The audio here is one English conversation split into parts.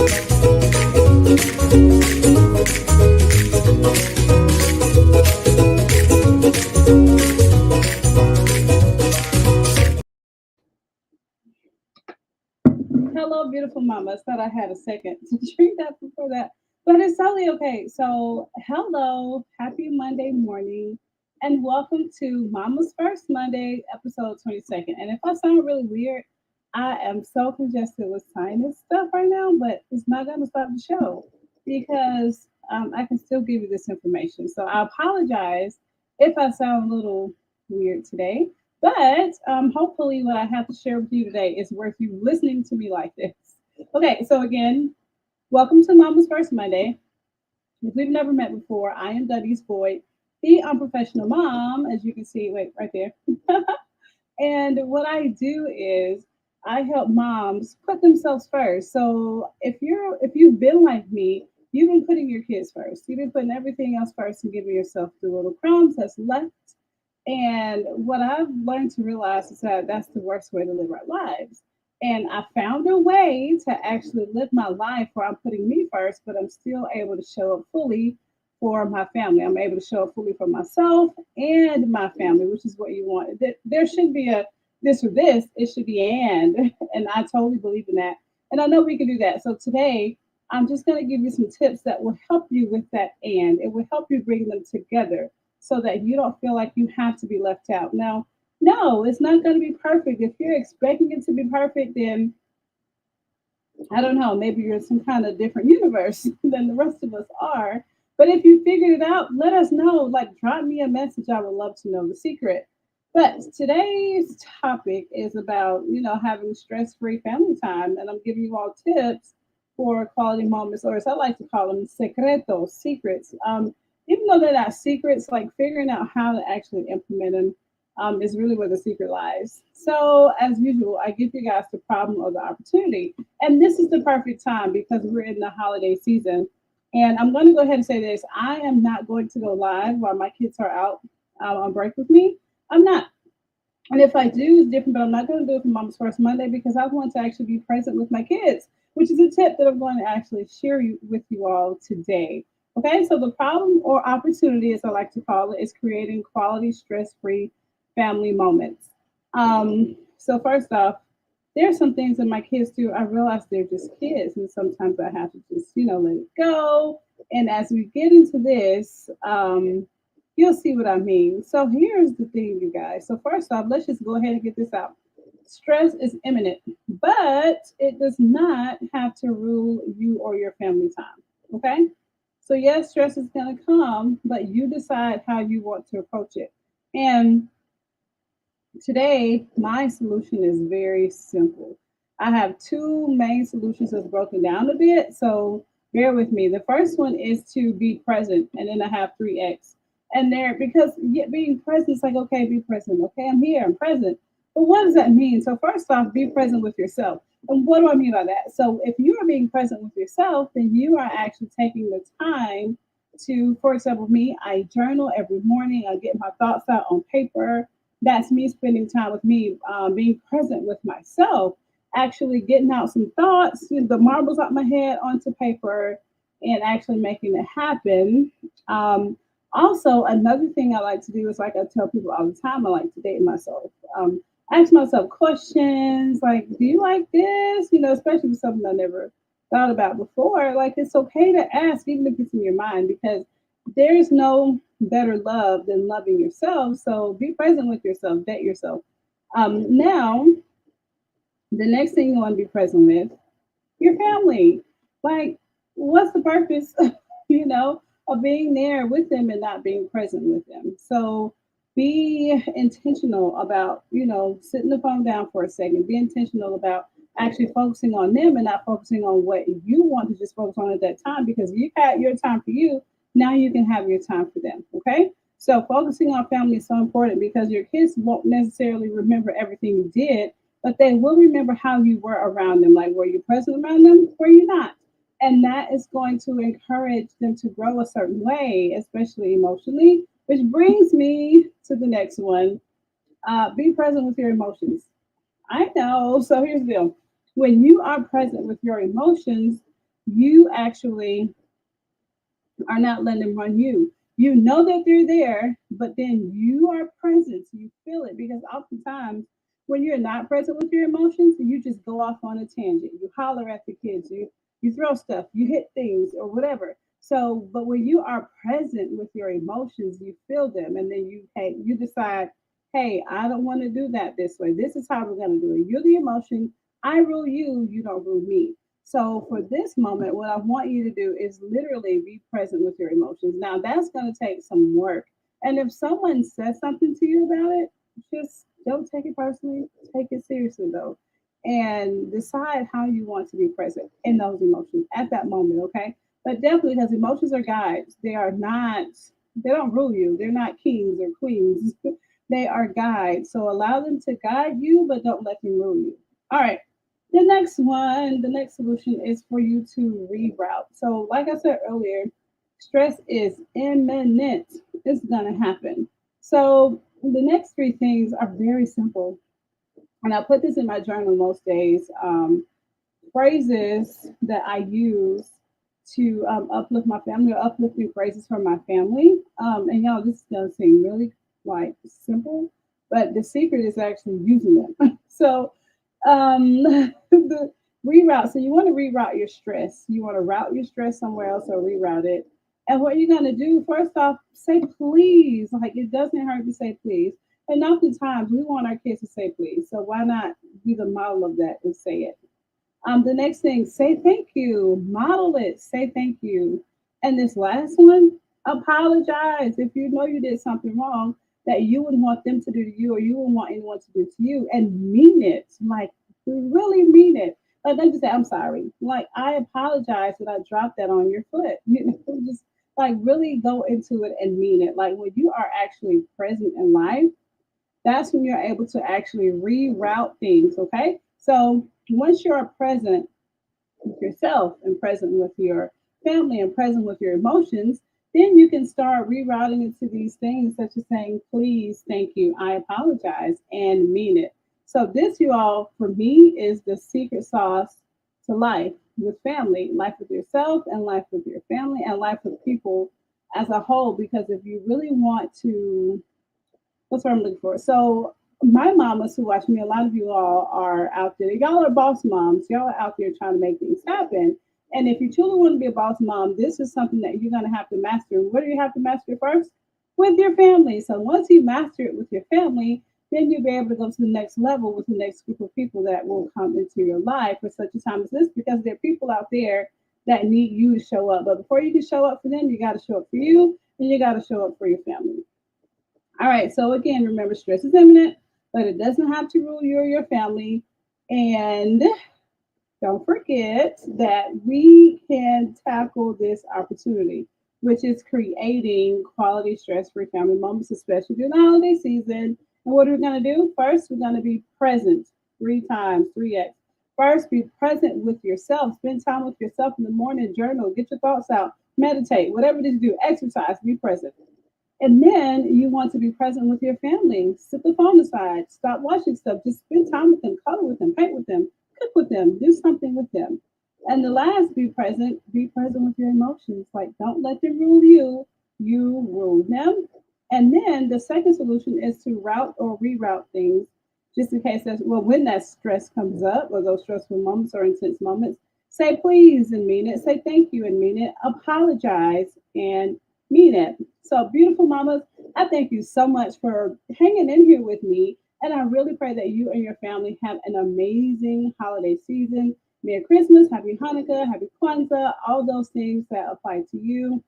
Hello, beautiful mama. I thought I had a second to drink that before that, but it's totally okay. So, hello, happy Monday morning, and welcome to Mama's First Monday, episode 22nd. And if I sound really weird, I am so congested with sinus stuff right now, but it's not going to stop the show because I can still give you this information. So, I apologize if I sound a little weird today. But hopefully, what I have to share with you today is worth you listening to me like this. Okay, so again, welcome to Mama's First Monday. If we've never met before, I am Duddy's Boyd, the unprofessional mom, as you can see, wait, right there. And what I do is I help moms put themselves first. So if you've been like me, you've been putting your kids first. You've been putting everything else first and giving yourself the little crumbs that's left. And what I've learned to realize is that that's the worst way to live our lives. And I found a way to actually live my life where I'm putting me first, but I'm still able to show up fully for my family. I'm able to show up fully for myself and my family, which is what you want. There should be a this or this, it should be and. And I totally believe in that. And I know we can do that. So today, I'm just going to give you some tips that will help you with that and. It will help you bring them together so that you don't feel like you have to be left out. Now, no, it's not going to be perfect. If you're expecting it to be perfect, then I don't know, maybe you're in some kind of different universe than the rest of us are. But if you figured it out, let us know. Like, drop me a message. I would love to know the secret. But today's topic is about, having stress free family time. And I'm giving you all tips for quality moments, or as I like to call them, secretos, secrets. Even though they're not secrets, like figuring out how to actually implement them is really where the secret lies. So, as usual, I give you guys the problem or the opportunity. And this is the perfect time because we're in the holiday season. And I'm going to go ahead and say this: I am not going to go live while my kids are out on break with me. I'm not. And if I do, it's different, but I'm not going to do it for Mom's First Monday because I want to actually be present with my kids, which is a tip that I'm going to actually share with you all today. Okay, so the problem or opportunity, as I like to call it, is creating quality, stress free family moments. So, first off, there's some things that my kids do. I realize they're just kids, and sometimes I have to just, let it go. And as we get into this, you'll see what I mean. So here's the thing, you guys. So first off, let's just go ahead and get this out. Stress is imminent, but it does not have to rule you or your family time. Okay? So yes, stress is gonna come, but you decide how you want to approach it. And today, my solution is very simple. I have two main solutions that's broken down a bit, so bear with me. The first one is to be present, and then I have 3X. And there, because being present is like, okay, be present. Okay, I'm here, I'm present. But what does that mean? So, first off, be present with yourself. And what do I mean by that? So, if you are being present with yourself, then you are actually taking the time to, for example, me, I journal every morning, I get my thoughts out on paper. That's me spending time with me, being present with myself, actually getting out some thoughts, the marbles out my head onto paper, and actually making it happen. Also, another thing I like to do is like I tell people all the time, I like to date myself. Ask myself questions like, do you like this? Especially with something I never thought about before. Like, it's okay to ask, even if it's in your mind, because there is no better love than loving yourself. So be present with yourself, vet yourself. Now, the next thing you want to be present with your family. Like, what's the purpose, you know, of being there with them and not being present with them? So be intentional about, sitting the phone down for a second. Be intentional about actually focusing on them and not focusing on what you want to just focus on at that time because you had your time for you. Now you can have your time for them. Okay. So focusing on family is so important because your kids won't necessarily remember everything you did, but they will remember how you were around them. Like, were you present around them? Were you not? And that is going to encourage them to grow a certain way, especially emotionally, which brings me to the next one. Be present with your emotions. I know. So here's the deal. When you are present with your emotions, you actually are not letting them run you. You know that they're there, but then you are present. So you feel it because oftentimes when you're not present with your emotions, you just go off on a tangent. You holler at the kids, you throw stuff, you hit things or whatever. So, but when you are present with your emotions, you feel them, and then you decide, hey, I don't want to do that this way. This is how we're going to do it. You're the emotion. I rule you. You don't rule me. So for this moment, what I want you to do is literally be present with your emotions. Now that's going to take some work. And if someone says something to you about it, just don't take it personally. Take it seriously though. And decide how you want to be present in those emotions at that moment, okay? But definitely because emotions are guides. They don't rule you. They're not kings or queens. They are guides. So allow them to guide you, but don't let them rule you. All right. The next solution is for you to reroute. So, like I said earlier, stress is imminent. It's going to happen. So, the next three things are very simple. And I put this in my journal most days. Phrases that I use to uplift my family or uplifting phrases for my family. And y'all, this is going to seem really like simple, but the secret is actually using them. So, the reroute. So you want to reroute your stress. You want to route your stress somewhere else or reroute it. And what you're going to do, first off, say please. Like it doesn't hurt to say please. And oftentimes we want our kids to say please. So why not be the model of that and say it? The next thing, say thank you. Model it. Say thank you. And this last one, apologize if you know you did something wrong that you would want them to do to you or you would want anyone to do to you, and mean it. Like really mean it. Like don't just say I'm sorry. Like I apologize that I dropped that on your foot. You know, just like really go into it and mean it. Like when you are actually present in life, that's when you're able to actually reroute things. Okay. So once you're present with yourself and present with your family and present with your emotions, then you can start rerouting into these things such as saying, please, thank you, I apologize, and mean it. So, this, you all, for me, is the secret sauce to life with family, life with yourself, and life with your family, and life with people as a whole. Because if you really want to what's what I'm looking for. So my mamas who watch me, a lot of you all are out there. Y'all are boss moms. Y'all are out there trying to make things happen. And if you truly want to be a boss mom, this is something that you're going to have to master. And what do you have to master first? With your family. So once you master it with your family, then you'll be able to go to the next level with the next group of people that will come into your life for such a time as this, because there are people out there that need you to show up. But before you can show up for them, you got to show up for you and you got to show up for your family. All right. So again, remember stress is imminent, but it doesn't have to rule you or your family. And don't forget that we can tackle this opportunity, which is creating quality stress free family moments, especially during the holiday season. And what are we going to do? First, we're going to be present three times, 3x. First, be present with yourself. Spend time with yourself in the morning, journal, get your thoughts out, meditate, whatever it is you do, exercise, be present. And then you want to be present with your family. Set the phone aside. Stop watching stuff. Just spend time with them, color with them, paint with them, cook with them, do something with them. And the last, be present with your emotions. Like, don't let them rule you, you rule them. And then the second solution is to route or reroute things just in case when that stress comes up or those stressful moments or intense moments, say please and mean it. Say thank you and mean it. Apologize and mean it. So, beautiful mamas, I thank you so much for hanging in here with me. And I really pray that you and your family have an amazing holiday season. Merry Christmas, Happy Hanukkah, Happy Kwanzaa, all those things that apply to you.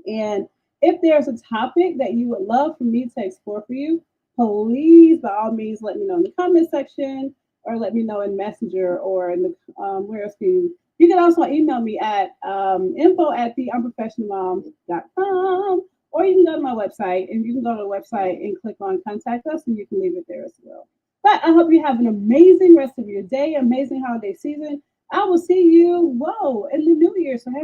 And if there's a topic that you would love for me to explore for you, please, by all means, let me know in the comment section or let me know in Messenger or in the where else can you. You can also email me at info at theunprofessionalmom.com, or you can go to my website and you can go to the website and click on contact us and you can leave it there as well. But I hope you have an amazing rest of your day, amazing holiday season. I will see you, whoa, in the new year. So